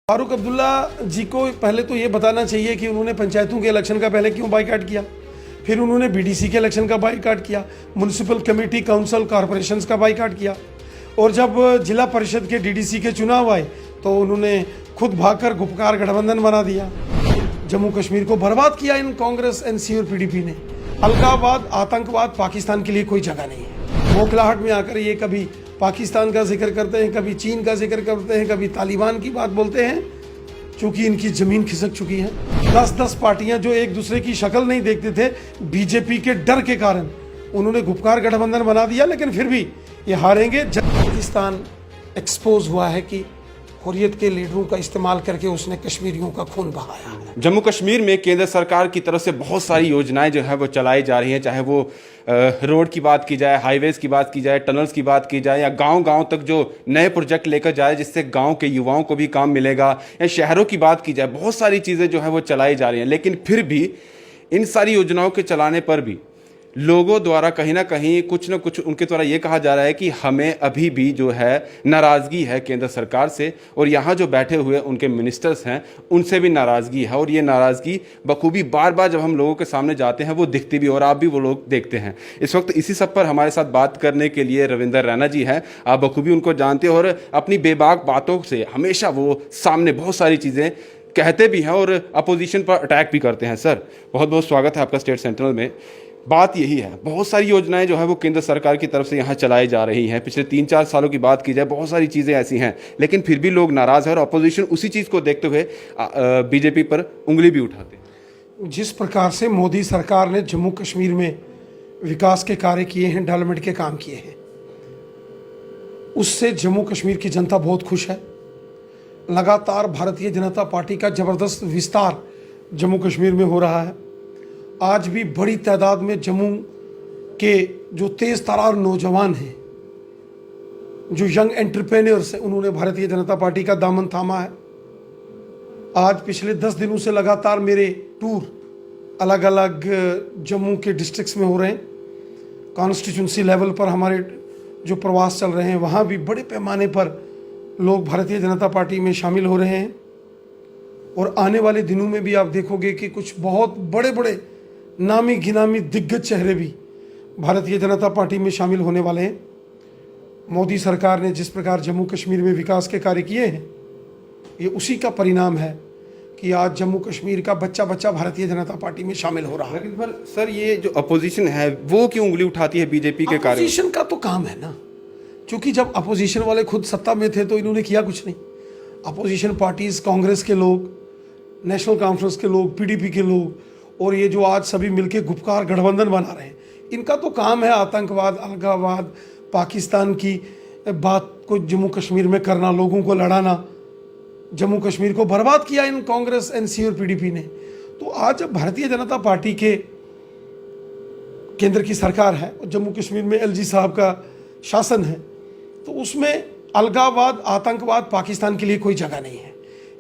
फारूक अब्दुल्ला जी को पहले तो ये बताना चाहिए कि उन्होंने पंचायतों के इलेक्शन का पहले क्यों बाइकाट किया, फिर उन्होंने बीडीसी के इलेक्शन का बाइकाट किया, म्युनिसिपल कमेटी काउंसिल कॉरपोरेशंस का बाइकाट किया, और जब जिला परिषद के डीडीसी के चुनाव आए तो उन्होंने खुद भागकर गुपकार गठबंधन बना दिया। जम्मू कश्मीर को बर्बाद किया इन कांग्रेस एनसी और पीडीपी ने। अलगाववाद, आतंकवाद, पाकिस्तान के लिए कोई जगह नहीं है। बौखलाहट में आकर ये कभी पाकिस्तान का जिक्र करते हैं, कभी चीन का जिक्र करते हैं, कभी तालिबान की बात बोलते हैं, क्योंकि इनकी जमीन खिसक चुकी है। 10-10 पार्टियां जो एक दूसरे की शक्ल नहीं देखते थे, बीजेपी के डर के कारण उन्होंने गुपकार गठबंधन बना दिया, लेकिन फिर भी ये हारेंगे। पाकिस्तान एक्सपोज हुआ है कि हुर्रियत के लीडरों का इस्तेमाल करके उसने कश्मीरियों का खून बहाया है। जम्मू कश्मीर में केंद्र सरकार की तरफ से बहुत सारी योजनाएं जो है वो चलाई जा रही हैं, चाहे वो रोड की बात की जाए, हाईवेज की बात की जाए, टनल्स की बात की जाए, या गांव-गांव तक जो नए प्रोजेक्ट लेकर जाए जिससे गांव के युवाओं को भी काम मिलेगा, या शहरों की बात की जाए, बहुत सारी चीज़ें जो है वो चलाई जा रही हैं। लेकिन फिर भी इन सारी योजनाओं के चलाने पर भी लोगों द्वारा कहीं ना कहीं कुछ न कुछ उनके द्वारा ये कहा जा रहा है कि हमें अभी भी जो है नाराज़गी है केंद्र सरकार से, और यहाँ जो बैठे हुए उनके मिनिस्टर्स हैं उनसे भी नाराज़गी है, और ये नाराज़गी बखूबी बार बार जब हम लोगों के सामने जाते हैं वो दिखती भी, और आप भी वो लोग देखते हैं। इस वक्त इसी सब पर हमारे साथ बात करने के लिए रविंदर रैना जी हैं। आप बखूबी उनको जानते हैं और अपनी बेबाक बातों से हमेशा वो सामने बहुत सारी चीज़ें कहते भी हैं और अपोजिशन पर अटैक भी करते हैं। सर, बहुत बहुत स्वागत है आपका स्टेट सेंट्रल में। बात यही है, बहुत सारी योजनाएं जो है वो केंद्र सरकार की तरफ से यहाँ चलाई जा रही हैं। पिछले 3-4 सालों की बात की जाए, बहुत सारी चीज़ें ऐसी हैं, लेकिन फिर भी लोग नाराज़ हैं और अपोजिशन उसी चीज़ को देखते हुए बीजेपी पर उंगली भी उठाते हैं। जिस प्रकार से मोदी सरकार ने जम्मू कश्मीर में विकास के कार्य किए हैं, डेवलपमेंट के काम किए हैं, उससे जम्मू कश्मीर की जनता बहुत खुश है। लगातार भारतीय जनता पार्टी का ज़बरदस्त विस्तार जम्मू कश्मीर में हो रहा है। आज भी बड़ी तादाद में जम्मू के जो तेज तरार नौजवान हैं, जो यंग एंटरप्रेन्योर्स हैं, उन्होंने भारतीय जनता पार्टी का दामन थामा है। आज पिछले 10 दिनों से लगातार मेरे टूर अलग अलग जम्मू के डिस्ट्रिक्ट्स में हो रहे हैं। कॉन्स्टिट्यूंसी लेवल पर हमारे जो प्रवास चल रहे हैं, वहाँ भी बड़े पैमाने पर लोग भारतीय जनता पार्टी में शामिल हो रहे हैं, और आने वाले दिनों में भी आप देखोगे कि कुछ बहुत बड़े बड़े नामी गिनामी दिग्गज चेहरे भी भारतीय जनता पार्टी में शामिल होने वाले हैं। मोदी सरकार ने जिस प्रकार जम्मू कश्मीर में विकास के कार्य किए हैं, ये उसी का परिणाम है कि आज जम्मू कश्मीर का बच्चा बच्चा भारतीय जनता पार्टी में शामिल हो रहा है। लेकिन सर, ये जो अपोजिशन है वो क्यों उंगली उठाती है बीजेपी के कार्य? अपोजिशन का तो काम है ना, क्योंकि जब अपोजिशन वाले खुद सत्ता में थे तो इन्होंने किया कुछ नहीं। अपोजिशन पार्टीज, कांग्रेस के लोग, नेशनल कॉन्फ्रेंस के लोग, पीडीपी के लोग, और ये जो आज सभी मिलके गुपकार गठबंधन बना रहे हैं, इनका तो काम है आतंकवाद, अलगाववाद, पाकिस्तान की बात को जम्मू कश्मीर में करना, लोगों को लड़ाना। जम्मू कश्मीर को बर्बाद किया इन कांग्रेस एनसी और पीडीपी ने। तो आज जब भारतीय जनता पार्टी के केंद्र की सरकार है और जम्मू कश्मीर में एलजी साहब का शासन है, तो उसमें अलगाववाद, आतंकवाद, पाकिस्तान के लिए कोई जगह नहीं है।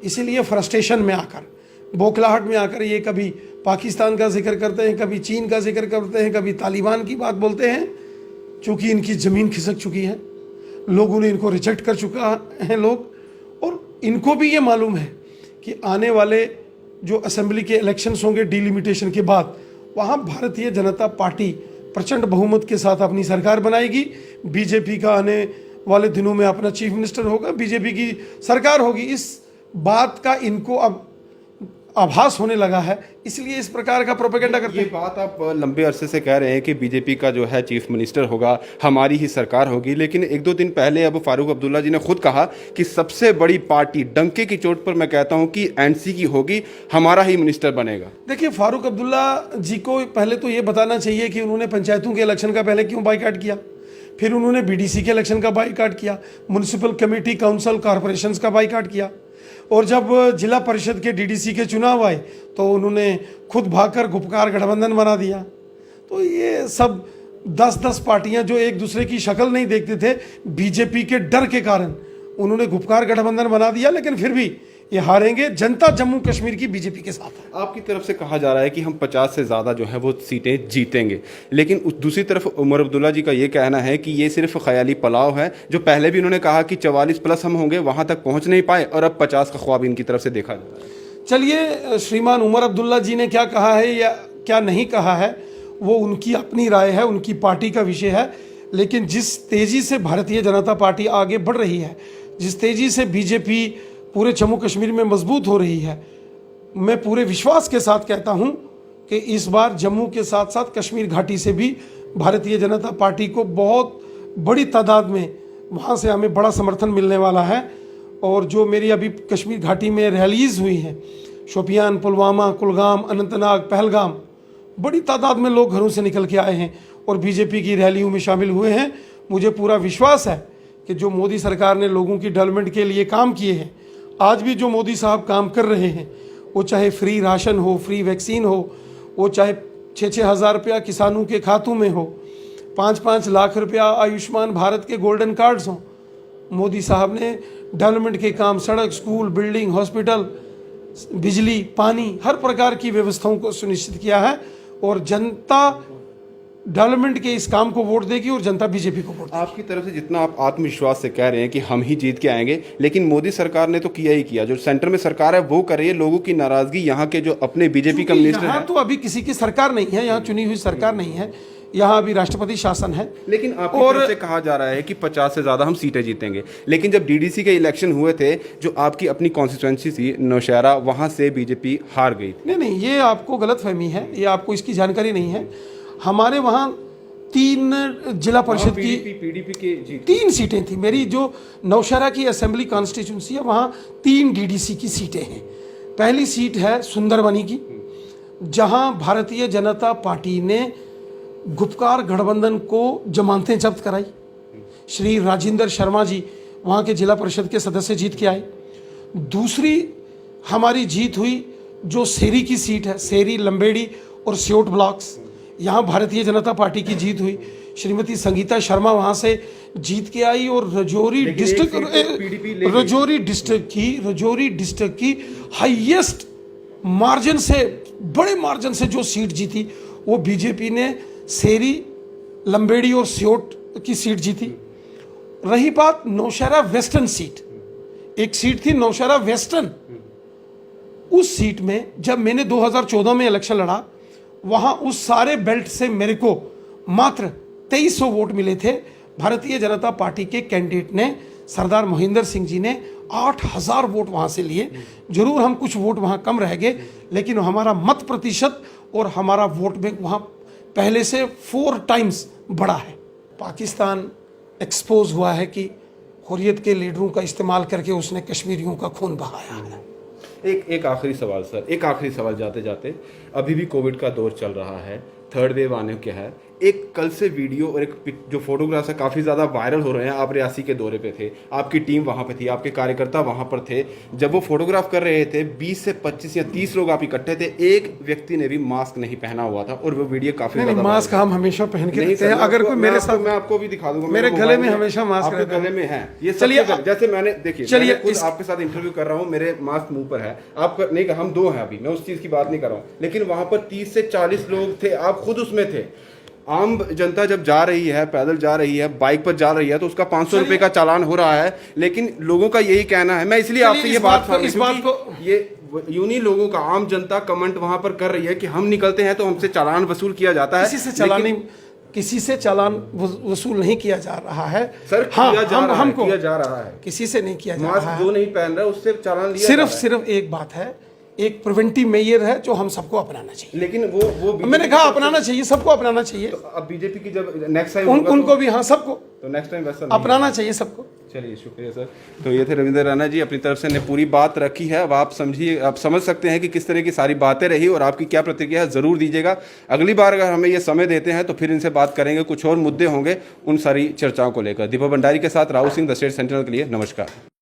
इसीलिए फ्रस्ट्रेशन में आकर, बौखलाहट में आकर ये कभी पाकिस्तान का जिक्र करते हैं, कभी चीन का जिक्र करते हैं, कभी तालिबान की बात बोलते हैं, क्योंकि इनकी ज़मीन खिसक चुकी है। लोगों ने इनको रिजेक्ट कर चुका है लोग, और इनको भी ये मालूम है कि आने वाले जो असेंबली के इलेक्शंस होंगे डिलिमिटेशन के बाद, वहाँ भारतीय जनता पार्टी प्रचंड बहुमत के साथ अपनी सरकार बनाएगी। बीजेपी का आने वाले दिनों में अपना चीफ मिनिस्टर होगा, बीजेपी की सरकार होगी। इस बात का इनको अब आभास होने लगा है, इसलिए इस प्रकार का प्रोपेगेंडा करते हैं। ये बात आप लंबे अरसे से कह रहे हैं कि बीजेपी का जो है चीफ मिनिस्टर होगा, हमारी ही सरकार होगी, लेकिन 1-2 दिन पहले अब फारूक अब्दुल्ला जी ने खुद कहा कि सबसे बड़ी पार्टी, डंके की चोट पर मैं कहता हूं कि एनसी की होगी, हमारा ही मिनिस्टर बनेगा। देखिए, फारूक अब्दुल्ला जी को पहले तो ये बताना चाहिए कि उन्होंने पंचायतों के इलेक्शन का पहले क्यों बाइकाट किया, फिर उन्होंने बीडीसी के इलेक्शन का बाइकाट किया, म्युनिसिपल कमेटी काउंसिल कॉरपोरेशंस का बाइकाट किया, और जब जिला परिषद के डीडीसी के चुनाव आए तो उन्होंने खुद भागकर गुपकार गठबंधन बना दिया। तो ये सब 10-10 पार्टियां जो एक दूसरे की शक्ल नहीं देखते थे, बीजेपी के डर के कारण उन्होंने गुपकार गठबंधन बना दिया, लेकिन फिर भी ये हारेंगे। जनता जम्मू कश्मीर की बीजेपी के साथ है। आपकी तरफ से कहा जा रहा है कि हम 50 से ज़्यादा जो है वो सीटें जीतेंगे, लेकिन दूसरी तरफ उमर अब्दुल्ला जी का ये कहना है कि ये सिर्फ ख्याली पलाव है। जो पहले भी उन्होंने कहा कि 44 प्लस हम होंगे, वहाँ तक पहुँच नहीं पाए और अब 50 का ख्वाब इनकी तरफ से देखा जा रहा है। चलिए, श्रीमान उमर अब्दुल्ला जी ने क्या कहा है या क्या नहीं कहा है वो उनकी अपनी राय है, उनकी पार्टी का विषय है। लेकिन जिस तेज़ी से भारतीय जनता पार्टी आगे बढ़ रही है, जिस तेज़ी से बीजेपी पूरे जम्मू कश्मीर में मजबूत हो रही है, मैं पूरे विश्वास के साथ कहता हूं कि इस बार जम्मू के साथ साथ कश्मीर घाटी से भी भारतीय जनता पार्टी को बहुत बड़ी तादाद में वहां से हमें बड़ा समर्थन मिलने वाला है। और जो मेरी अभी कश्मीर घाटी में रैलीज हुई हैं, शोपियान, पुलवामा, कुलगाम, अनंतनाग, पहलगाम, बड़ी तादाद में लोग घरों से निकल के आए हैं और बीजेपी की रैलियों में शामिल हुए हैं। मुझे पूरा विश्वास है कि जो मोदी सरकार ने लोगों की डेवलपमेंट के लिए काम किए हैं, आज भी जो मोदी साहब काम कर रहे हैं, वो चाहे फ्री राशन हो, फ्री वैक्सीन हो, वो चाहे 6-6 हज़ार रुपया किसानों के खातों में हो, 5-5 लाख रुपया आयुष्मान भारत के गोल्डन कार्ड्स हों, मोदी साहब ने डेवलपमेंट के काम, सड़क, स्कूल, बिल्डिंग, हॉस्पिटल, बिजली, पानी, हर प्रकार की व्यवस्थाओं को सुनिश्चित किया है। और जनता डेवलपमेंट के इस काम को वोट देगी और जनता बीजेपी को वोट देगी। आपकी तरफ से जितना आप आत्मविश्वास से कह रहे हैं कि हम ही जीत के आएंगे, लेकिन मोदी सरकार ने तो किया ही किया। जो सेंटर में सरकार है वो कर रही है। लोगों की नाराजगी, यहाँ के जो अपने बीजेपी का मिनिस्टर यहाँ है, तो अभी किसी की सरकार नहीं है, यहाँ चुनी हुई सरकार नहीं है, यहाँ अभी राष्ट्रपति शासन है। लेकिन आपकी तरफ से कहा जा रहा है कि 50 से ज्यादा हम सीटें जीतेंगे। लेकिन जब डीडीसी के इलेक्शन हुए थे, जो आपकी अपनी कॉन्स्टिट्यूएंसी थी नौशहरा, वहां से बीजेपी हार गई थी। नहीं, ये आपको गलतफहमी है, ये आपको इसकी जानकारी नहीं है। हमारे वहाँ 3 जिला परिषद की पीडीपी के जीत 3 सीटें थी। मेरी जो नौशहरा की असेंबली कॉन्स्टिट्यूंसी है, वहाँ 3 डीडीसी की सीटें हैं। पहली सीट है सुंदरबनी की, जहाँ भारतीय जनता पार्टी ने गुपकार गठबंधन को जमानतें जब्त कराई। श्री राजेंद्र शर्मा जी वहाँ के जिला परिषद के सदस्य जीत के आए। दूसरी हमारी जीत हुई जो सेरी की सीट है, सेरी, लंबेड़ी और सियोट ब्लॉक्स, यहाँ भारतीय जनता पार्टी की जीत हुई। श्रीमती संगीता शर्मा वहाँ से जीत के आई और रजौरी डिस्ट्रिक्ट की हाईएस्ट मार्जिन से, बड़े मार्जिन से जो सीट जीती वो बीजेपी ने सेरी, लंबेड़ी और सियोट की सीट जीती। रही बात नौशहरा वेस्टर्न सीट, एक सीट थी नौशहरा वेस्टर्न। उस सीट में जब मैंने 2014 में इलेक्शन लड़ा, वहां उस सारे बेल्ट से मेरे को मात्र 2300 वोट मिले थे। भारतीय जनता पार्टी के कैंडिडेट ने, सरदार मोहिंदर सिंह जी ने 8000 वोट वहां से लिए। जरूर हम कुछ वोट वहां कम रह गए, लेकिन हमारा मत प्रतिशत और हमारा वोट बैंक वहां पहले से 4 टाइम्स बढ़ा है। पाकिस्तान एक्सपोज हुआ है कि हुर्रियत के लीडरों का इस्तेमाल करके उसने कश्मीरियों का खून बहाया है। एक आखिरी सवाल सर, एक आखिरी सवाल जाते जाते, अभी भी कोविड का दौर चल रहा है, थर्ड वेव आने क्या है। एक कल से वीडियो और एक जो फोटोग्राफ्स है काफ़ी ज़्यादा वायरल हो रहे हैं। आप रियासी के दौरे पे थे, आपकी टीम वहाँ पे थी, आपके कार्यकर्ता वहाँ पर थे। जब वो फोटोग्राफ कर रहे थे, 20 से 25 या 30 लोग आप इकट्ठे थे। एक व्यक्ति ने भी मास्क नहीं पहना हुआ था और वो वीडियो काफ़ी ज़्यादा मास्क हम हमेशा पहन के रखते हैं। अगर कोई मेरे साथ, मैं आपको भी दिखा दूंगा, मेरे गले में हमेशा मास्क रहता है। गले में है ये। चलिए, जैसे मैंने देखिए, चलिए आपके साथ इंटरव्यू कर रहा हूँ, मेरे मास्क मुंह पर है, आप नहीं, हम 2 हैं अभी, मैं उस चीज़ की बात नहीं कर रहा हूँ। लेकिन वहाँ पर 30 से 40 लोग थे, आप खुद उसमें थे। आम जनता जब जा रही है, पैदल जा रही है, बाइक पर जा रही है, तो उसका 500 रुपए का चालान हो रहा है। लेकिन लोगों का यही कहना है, मैं इसलिए आपसे ये बात को ये यूनी लोगों का, आम जनता कमेंट वहां पर कर रही है कि हम निकलते हैं तो हमसे चालान वसूल किया जाता है। किसी से चालान वसूल नहीं किया जा रहा है सर। हाँ, किया जा रहा है, किसी से नहीं किया जा रहा है। मास्क जो नहीं पहन रहा उससे चालान लिया सिर्फ एक बात है, एक प्रिवेंटिव मेजर है जो हम सबको अपनाना चाहिए। लेकिन वो मैंने कहा अपनाना चाहिए, सबको अपनाना चाहिए। तो अब बीजेपी की जब नेक्स्ट टाइम उनको भी, हाँ सबको, तो नेक्स्ट टाइम वैसा अपनाना चाहिए सबको। चलिए, शुक्रिया सर। तो ये थे रविंद्र रैना जी, अपनी तरफ से ने पूरी बात रखी है। अब आप समझिए, आप समझ सकते हैं कि किस तरह की सारी बातें रही और आपकी क्या प्रतिक्रिया है, ज़रूर दीजिएगा। अगली बार अगर हमें ये समय देते हैं तो फिर इनसे बात करेंगे, कुछ और मुद्दे होंगे उन सारी चर्चाओं को लेकर। दीपक भंडारी के साथ Rahul Singh, the state sentinel के लिए नमस्कार।